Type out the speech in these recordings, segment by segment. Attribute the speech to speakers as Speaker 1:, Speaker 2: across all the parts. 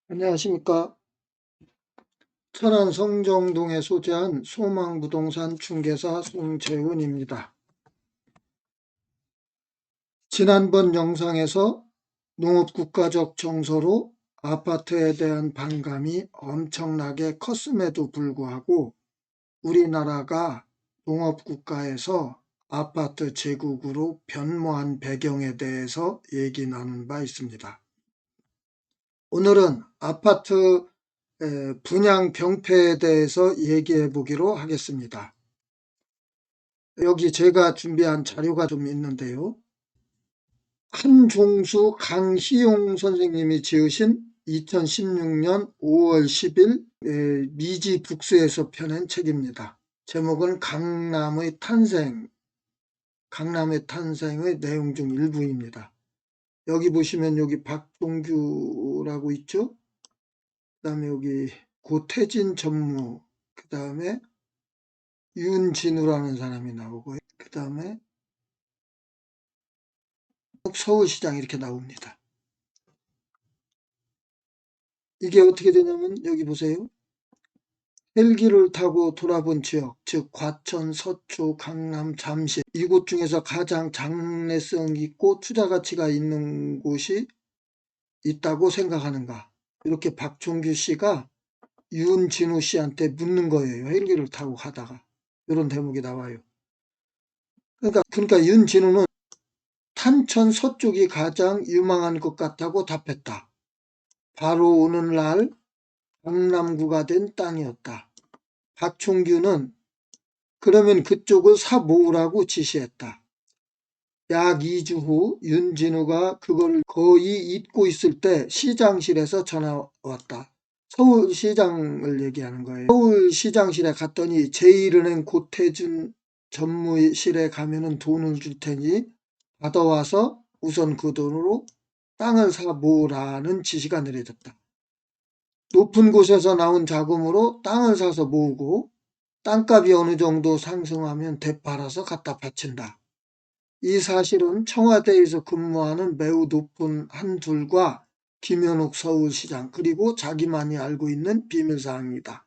Speaker 1: 안녕하십니까. 천안 성정동에 소재한 소망부동산 중개사 송재훈입니다. 지난번 영상에서 농업국가적 정서로 아파트에 대한 반감이 엄청나게 컸음에도 불구하고 우리나라가 농업국가에서 아파트 제국으로 변모한 배경에 대해서 얘기 나눈 바 있습니다. 오늘은 아파트 분양 병폐에 대해서 얘기해 보기로 하겠습니다. 여기 제가 준비한 자료가 좀 있는데요. 한종수 강희용 선생님이 지으신 2016년 5월 10일 미지 북스에서 펴낸 책입니다. 제목은 강남의 탄생의 내용 중 일부입니다. 여기 보시면 여기 박종규라고 있죠. 그 다음에 여기 고태진 전무, 그 다음에 윤진우라는 사람이 나오고요. 그 다음에 서울시장 이렇게 나옵니다. 이게 어떻게 되냐면 여기 보세요. 헬기를 타고 돌아본 지역, 즉 과천, 서초, 강남, 잠실 이곳 중에서 가장 장래성 있고 투자 가치가 있는 곳이 있다고 생각하는가? 이렇게 박종규 씨가 윤진우 씨한테 묻는 거예요. 헬기를 타고 가다가. 이런 대목이 나와요. 그러니까 윤진우는 탄천 서쪽이 가장 유망한 것 같다고 답했다. 바로 오늘날 강남구가 된 땅이었다. 박종규는 그러면 그쪽을 사 모으라고 지시했다. 약 2주 후 윤진우가 그걸 거의 잊고 있을 때 시장실에서 전화 왔다. 서울시장을 얘기하는 거예요. 서울시장실에 갔더니 제1은행 고태준 전무실에 가면은 돈을 줄 테니 받아와서 우선 그 돈으로 땅을 사 모으라는 지시가 내려졌다. 높은 곳에서 나온 자금으로 땅을 사서 모으고 땅값이 어느 정도 상승하면 되팔아서 갖다 바친다. 이 사실은 청와대에서 근무하는 매우 높은 한둘과 김현욱 서울시장 그리고 자기만이 알고 있는 비밀사항이다.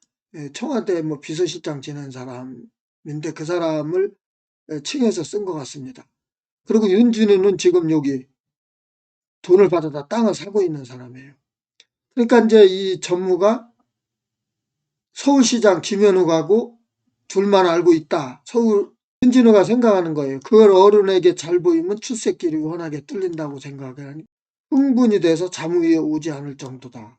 Speaker 1: 청와대 비서실장 지낸 사람인데 그 사람을 칭해서 쓴 것 같습니다. 그리고 윤진우는 지금 여기 돈을 받아다 땅을 사고 있는 사람이에요. 그러니까 이제 이 전무가 서울시장 김현욱하고 둘만 알고 있다. 윤진우가 생각하는 거예요. 그걸 어른에게 잘 보이면 출세길이 워낙에 뚫린다고 생각하니 흥분이 돼서 잠 위에 오지 않을 정도다.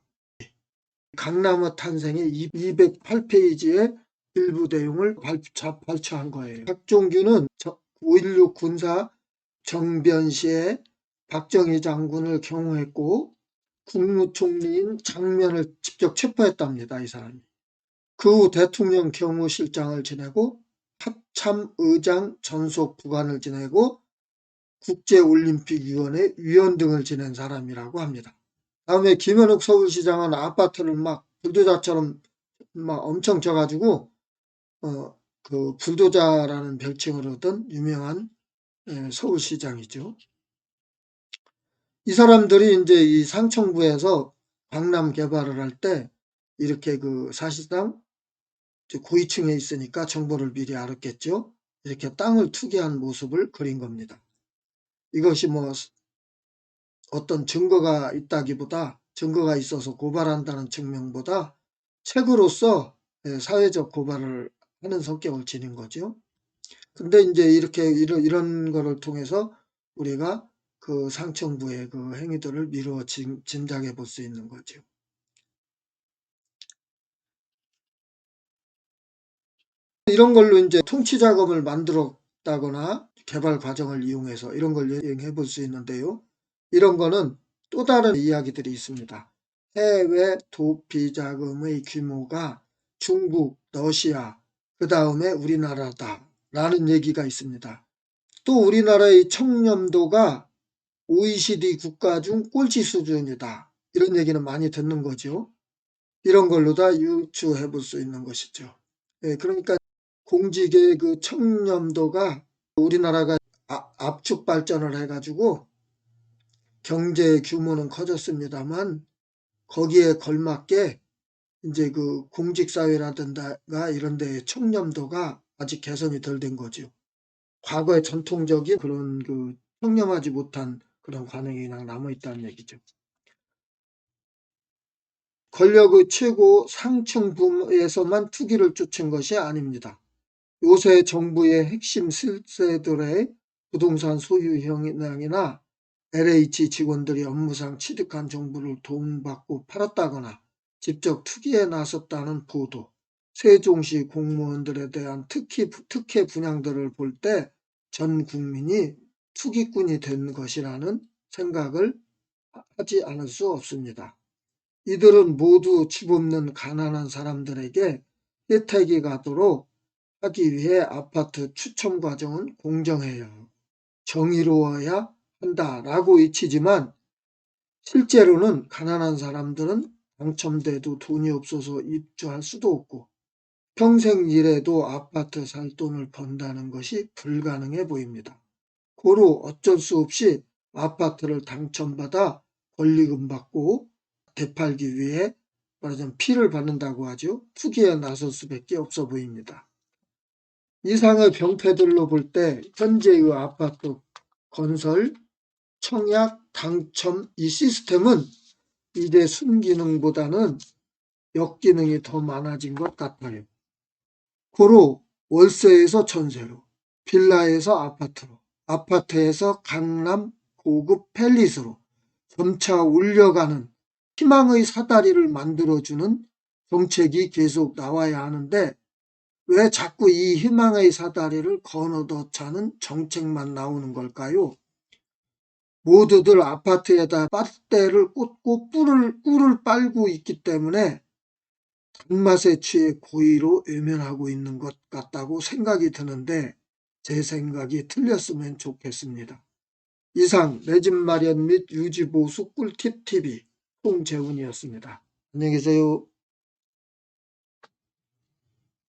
Speaker 1: 강남의 탄생의 208페이지의 일부 내용을 발췌한 거예요. 박종규는 5.16 군사 정변 시에 박정희 장군을 경호했고 국무총리인 장면을 직접 체포했답니다. 이 사람이. 그 후 대통령 경호실장을 지내고 합참의장 전속 부관을 지내고 국제올림픽위원회 위원 등을 지낸 사람이라고 합니다. 다음에 김현욱 서울시장은 아파트를 막 불도저처럼 막 엄청 져가지고 그 불도저라는 별칭을 얻은 유명한 서울시장이죠. 이 사람들이 이제 이 상층부에서 강남 개발을 할 때 이렇게 그 사실상 고위층에 있으니까 정보를 미리 알았겠죠. 이렇게 땅을 투기한 모습을 그린 겁니다. 이것이 어떤 증거가 있다기보다 증거가 있어서 고발한다는 증명보다 책으로서 사회적 고발을 하는 성격을 지닌 거죠. 근데 이제 이런 거를 통해서 우리가 그 상층부의 그 행위들을 미루어 짐작해 볼 수 있는 거죠. 이런 걸로 이제 통치 작업을 만들었다거나 개발 과정을 이용해서 이런 걸 여행해 볼 수 있는데요. 이런 거는 또 다른 이야기들이 있습니다. 해외 도피 자금의 규모가 중국, 러시아, 그 다음에 우리나라다 라는 얘기가 있습니다. 또 우리나라의 청렴도가 OECD 국가 중 꼴찌 수준이다. 이런 얘기는 많이 듣는 거죠. 이런 걸로 다 유추해 볼 수 있는 것이죠. 그러니까 공직의 그 청렴도가 우리나라가 압축 발전을 해가지고 경제 규모는 커졌습니다만 거기에 걸맞게 이제 그 공직사회라든가 이런 데의 청렴도가 아직 개선이 덜 된 거죠. 과거의 전통적인 그런 그 청렴하지 못한 그런 관행이 그냥 남아있다는 얘기죠. 권력의 최고 상층 부에서만 투기를 쫓은 것이 아닙니다. 요새 정부의 핵심 실세들의 부동산 소유 현황이나 LH 직원들이 업무상 취득한 정보를 도움받고 팔았다거나 직접 투기에 나섰다는 보도, 세종시 공무원들에 대한 특혜 분양들을 볼 때 전 국민이 투기꾼이 된 것이라는 생각을 하지 않을 수 없습니다. 이들은 모두 집 없는 가난한 사람들에게 혜택이 가도록 하기 위해 아파트 추첨 과정은 공정해야 하고 정의로워야 한다라고 외치지만 실제로는 가난한 사람들은 당첨돼도 돈이 없어서 입주할 수도 없고 평생 일해도 아파트 살 돈을 번다는 것이 불가능해 보입니다. 고로 어쩔 수 없이 아파트를 당첨받아 권리금 받고 되팔기 위해 말하자면 피를 받는다고 하죠. 투기에 나설 수밖에 없어 보입니다. 이상의 병폐들로 볼 때 현재의 아파트 건설, 청약, 당첨 이 시스템은 이제 순기능보다는 역기능이 더 많아진 것 같아요. 고로 월세에서 전세로, 빌라에서 아파트로, 아파트에서 강남 고급 팰리스로 점차 올려가는 희망의 사다리를 만들어주는 정책이 계속 나와야 하는데 왜 자꾸 이 희망의 사다리를 건너뛰자는 정책만 나오는 걸까요? 모두들 아파트에다 빨대를 꽂고 꿀을 빨고 있기 때문에 단맛에 취해 고의로 외면하고 있는 것 같다고 생각이 드는데 제 생각이 틀렸으면 좋겠습니다. 이상 내 집 마련 및 유지보수 꿀팁 TV 홍재훈이었습니다. 안녕히 계세요.